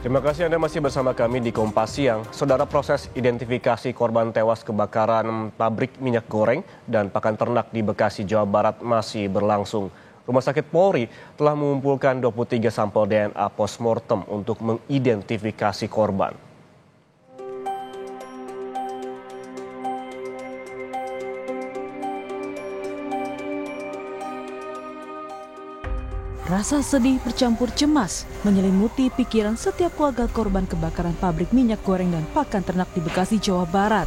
Terima kasih Anda masih bersama kami di Kompas Siang. Saudara, proses identifikasi korban tewas kebakaran pabrik minyak goreng dan pakan ternak di Bekasi, Jawa Barat masih berlangsung. Rumah Sakit Polri telah mengumpulkan 23 sampel DNA postmortem untuk mengidentifikasi korban. Rasa sedih bercampur cemas menyelimuti pikiran setiap keluarga korban kebakaran pabrik minyak goreng dan pakan ternak di Bekasi, Jawa Barat.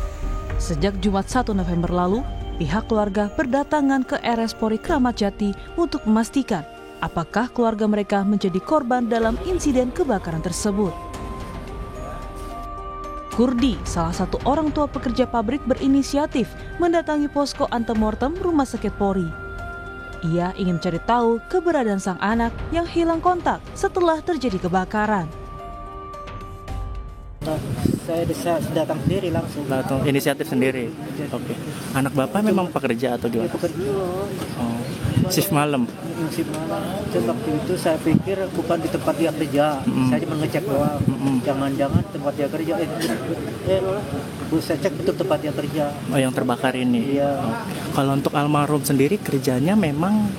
Sejak Jumat 1 November lalu, pihak keluarga berdatangan ke RS Polri Kramat Jati untuk memastikan apakah keluarga mereka menjadi korban dalam insiden kebakaran tersebut. Kurdi, salah satu orang tua pekerja pabrik, berinisiatif mendatangi posko antemortem Rumah Sakit Polri. Ia ingin mencari tahu keberadaan sang anak yang hilang kontak setelah terjadi kebakaran. Saya datang sendiri langsung. Datang inisiatif sendiri. Oke. Anak bapak memang pekerja atau gimana? Pekerja. Oh. Shift malam. Shift malam. Waktu itu saya pikir bukan di tempat dia kerja. Saya cuma ngecek doang. Jangan-jangan tempat dia kerja. Saya cek itu tempat dia kerja. Oh, yang terbakar ini. Iya. Oh. Kalau untuk almarhum sendiri kerjanya memang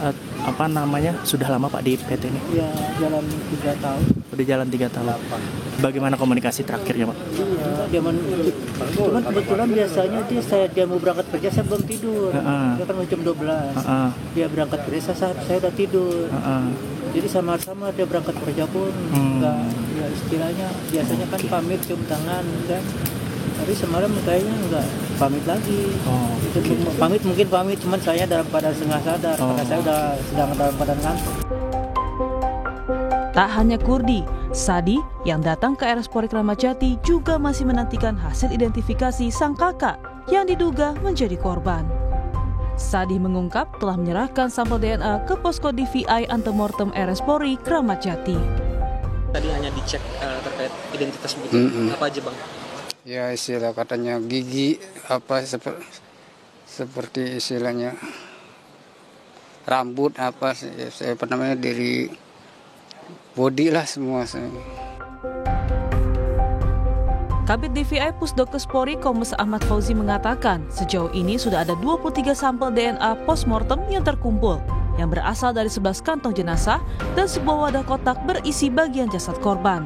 sudah lama Pak di PT ini? Iya, jalan 3 tahun. Udah jalan 3 tahun. Bagaimana komunikasi terakhirnya Pak? Iya, cuman kebetulan biasanya dia mau berangkat kerja saya belum tidur. Dia kan jam 12. Dia berangkat kerja saya udah tidur. Jadi sama-sama dia berangkat kerja pun enggak, ya istilahnya biasanya kan pamit cium tangan kan. Tapi semalam kayaknya enggak pamit lagi. Mungkin pamit cuman saya dalam keadaan setengah sadar karena saya udah sedang dalam keadaan ngantuk. Tak hanya Kurdi, Sadi yang datang ke RS Polri Kramat Jati juga masih menantikan hasil identifikasi sang kakak yang diduga menjadi korban. Sadi mengungkap telah menyerahkan sampel DNA ke posko DVI antemortem RS Polri Kramat Jati. Tadi hanya dicek terkait identitas begitu. Apa aja Bang? Ya istilah katanya gigi seperti istilahnya rambut dari body lah semua. Kabid DVI Pusdokes Polri Kombes Ahmad Fauzi mengatakan sejauh ini sudah ada 23 sampel DNA postmortem yang terkumpul yang berasal dari 11 kantong jenazah dan sebuah wadah kotak berisi bagian jasad korban.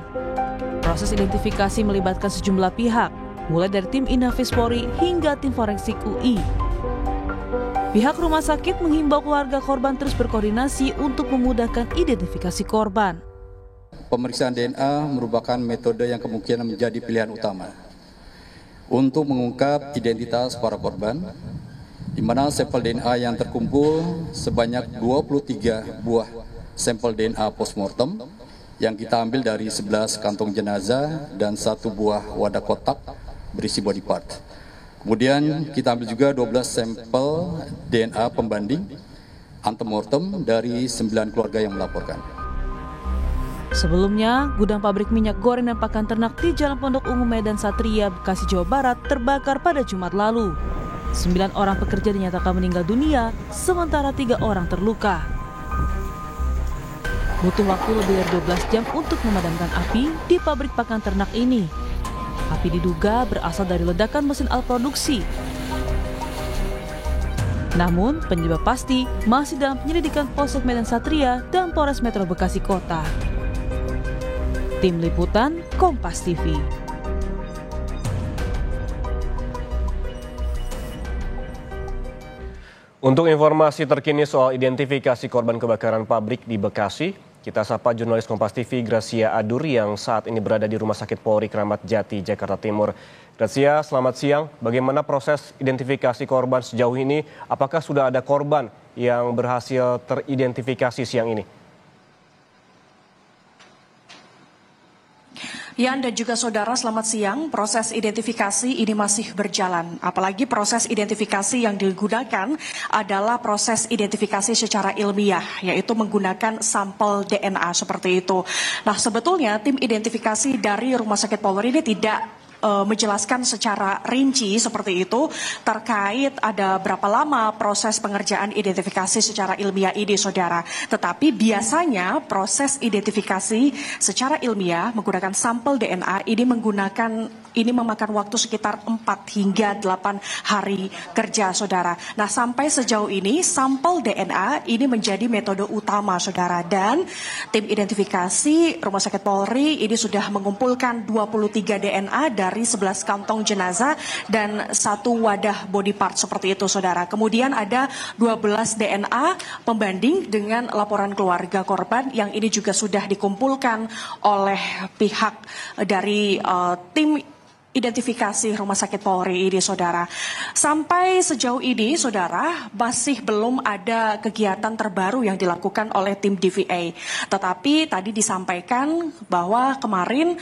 Proses identifikasi melibatkan sejumlah pihak, mulai dari tim Inafis Polri hingga tim forensik UI. Pihak rumah sakit menghimbau keluarga korban terus berkoordinasi untuk memudahkan identifikasi korban. Pemeriksaan DNA merupakan metode yang kemungkinan menjadi pilihan utama untuk mengungkap identitas para korban, di mana sampel DNA yang terkumpul sebanyak 23 buah sampel DNA postmortem yang kita ambil dari 11 kantong jenazah dan 1 buah wadah kotak berisi body part. Kemudian kita ambil juga 12 sampel DNA pembanding antemortem dari 9 keluarga yang melaporkan. Sebelumnya, gudang pabrik minyak goreng dan pakan ternak di Jalan Pondok Ungu Medan Satria, Bekasi, Jawa Barat terbakar pada Jumat lalu. 9 orang pekerja dinyatakan meninggal dunia, sementara 3 orang terluka. Butuh waktu lebih dari 12 jam untuk memadamkan api di pabrik pakan ternak ini. Api diduga berasal dari ledakan mesin alat produksi. Namun, penyebab pasti masih dalam penyelidikan Polsek Medan Satria dan Polres Metro Bekasi Kota. Tim Liputan, Kompas TV. Untuk informasi terkini soal identifikasi korban kebakaran pabrik di Bekasi, kita sapa jurnalis Kompas TV Gracia Adur yang saat ini berada di Rumah Sakit Polri Kramat Jati, Jakarta Timur. Gracia, selamat siang. Bagaimana proses identifikasi korban sejauh ini? Apakah sudah ada korban yang berhasil teridentifikasi siang ini? Yan dan juga saudara, selamat siang. Proses identifikasi ini masih berjalan. Apalagi proses identifikasi yang digunakan adalah proses identifikasi secara ilmiah, yaitu menggunakan sampel DNA seperti itu. Nah, sebetulnya tim identifikasi dari Rumah Sakit Polri ini tidak menjelaskan secara rinci seperti itu terkait ada berapa lama proses pengerjaan identifikasi secara ilmiah ini, saudara. Tetapi biasanya proses identifikasi secara ilmiah menggunakan sampel DNA ini memakan waktu sekitar 4 hingga 8 hari kerja, saudara. Nah, sampai sejauh ini sampel DNA ini menjadi metode utama, saudara. Dan tim identifikasi Rumah Sakit Polri ini sudah mengumpulkan 23 DNA dari 11 kantong jenazah dan 1 wadah body part seperti itu, saudara. Kemudian ada 12 DNA pembanding dengan laporan keluarga korban yang ini juga sudah dikumpulkan oleh pihak dari tim identifikasi Rumah Sakit Polri ini, saudara. Sampai sejauh ini, saudara, masih belum ada kegiatan terbaru yang dilakukan oleh tim DVI. Tetapi tadi disampaikan bahwa kemarin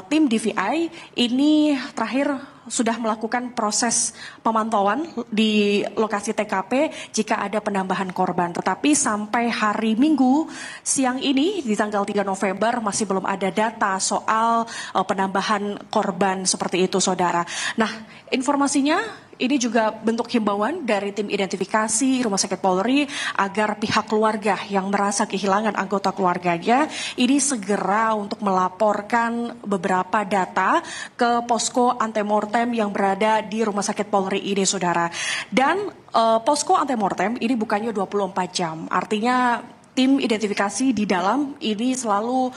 tim DVI ini terakhir sudah melakukan proses pemantauan di lokasi TKP jika ada penambahan korban. Tetapi sampai hari Minggu siang ini di tanggal 3 November masih belum ada data soal penambahan korban seperti itu, saudara. Nah, informasinya ini juga bentuk himbauan dari tim identifikasi Rumah Sakit Polri agar pihak keluarga yang merasa kehilangan anggota keluarganya ini segera untuk melaporkan beberapa data ke posko antemortem yang berada di Rumah Sakit Polri ini, saudara. Dan posko antemortem ini bukannya 24 jam, artinya tim identifikasi di dalam ini selalu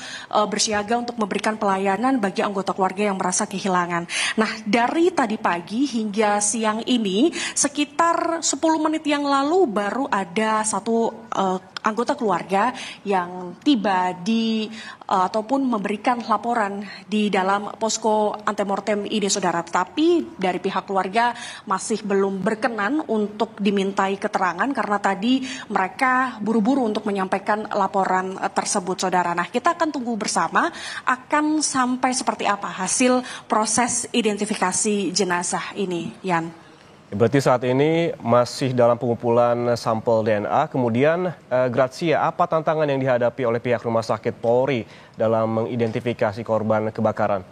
bersiaga untuk memberikan pelayanan bagi anggota keluarga yang merasa kehilangan. Nah, dari tadi pagi hingga siang ini sekitar 10 menit yang lalu baru ada satu anggota keluarga yang tiba di ataupun memberikan laporan di dalam posko antemortem ini, saudara. Tetapi dari pihak keluarga masih belum berkenan untuk dimintai keterangan karena tadi mereka buru-buru untuk menyampaikan laporan tersebut, saudara. Nah, kita akan tunggu bersama akan sampai seperti apa hasil proses identifikasi jenazah ini, Yan. Berarti saat ini masih dalam pengumpulan sampel DNA. Kemudian, Grazia, apa tantangan yang dihadapi oleh pihak Rumah Sakit Polri dalam mengidentifikasi korban kebakaran?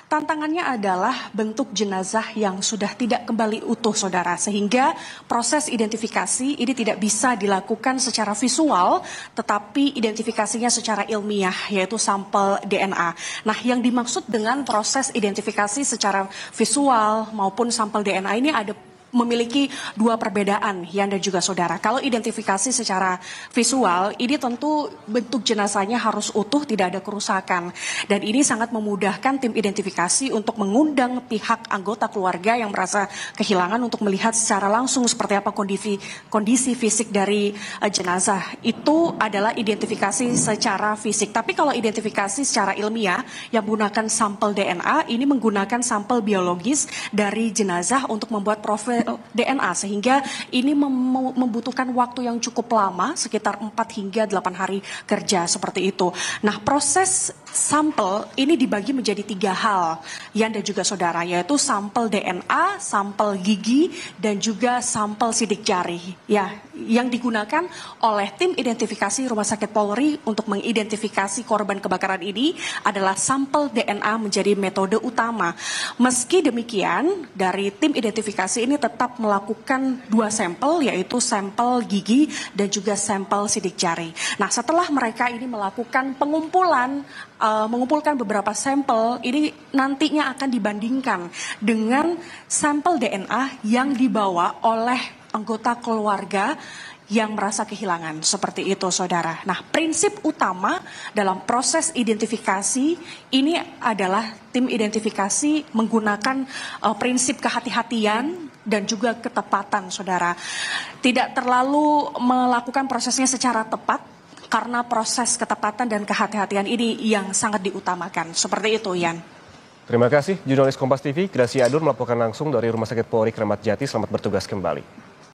Tantangannya adalah bentuk jenazah yang sudah tidak kembali utuh, saudara. Sehingga proses identifikasi ini tidak bisa dilakukan secara visual, tetapi identifikasinya secara ilmiah, yaitu sampel DNA. Nah, yang dimaksud dengan proses identifikasi secara visual maupun sampel DNA ini memiliki dua perbedaan, Yan dan juga saudara. Kalau identifikasi secara visual, ini tentu bentuk jenazahnya harus utuh, tidak ada kerusakan. Dan ini sangat memudahkan tim identifikasi untuk mengundang pihak anggota keluarga yang merasa kehilangan untuk melihat secara langsung seperti apa kondisi fisik dari jenazah. Itu adalah identifikasi secara fisik. Tapi kalau identifikasi secara ilmiah yang menggunakan sampel DNA, ini menggunakan sampel biologis dari jenazah untuk membuat profil DNA, sehingga ini membutuhkan waktu yang cukup lama, sekitar 4 hingga 8 hari kerja seperti itu. Nah, proses sampel ini dibagi menjadi 3 hal, Yan dan juga saudara, yaitu sampel DNA, sampel gigi, dan juga sampel sidik jari. Ya, yang digunakan oleh tim identifikasi Rumah Sakit Polri untuk mengidentifikasi korban kebakaran ini adalah sampel DNA menjadi metode utama. Meski demikian, dari tim identifikasi ini tetap melakukan 2 sampel, yaitu sampel gigi dan juga sampel sidik jari. Nah, setelah mereka ini melakukan mengumpulkan beberapa sampel, ini nantinya akan dibandingkan dengan sampel DNA yang dibawa oleh anggota keluarga yang merasa kehilangan, seperti itu, saudara. Nah, prinsip utama dalam proses identifikasi ini adalah tim identifikasi menggunakan prinsip kehati-hatian dan juga ketepatan, saudara. Tidak terlalu melakukan prosesnya secara tepat karena proses ketepatan dan kehati-hatian ini yang sangat diutamakan. Seperti itu, Yan. Terima kasih, jurnalis Kompas TV, Grazia Adur melaporkan langsung dari Rumah Sakit Polri Kramat Jati. Selamat bertugas kembali.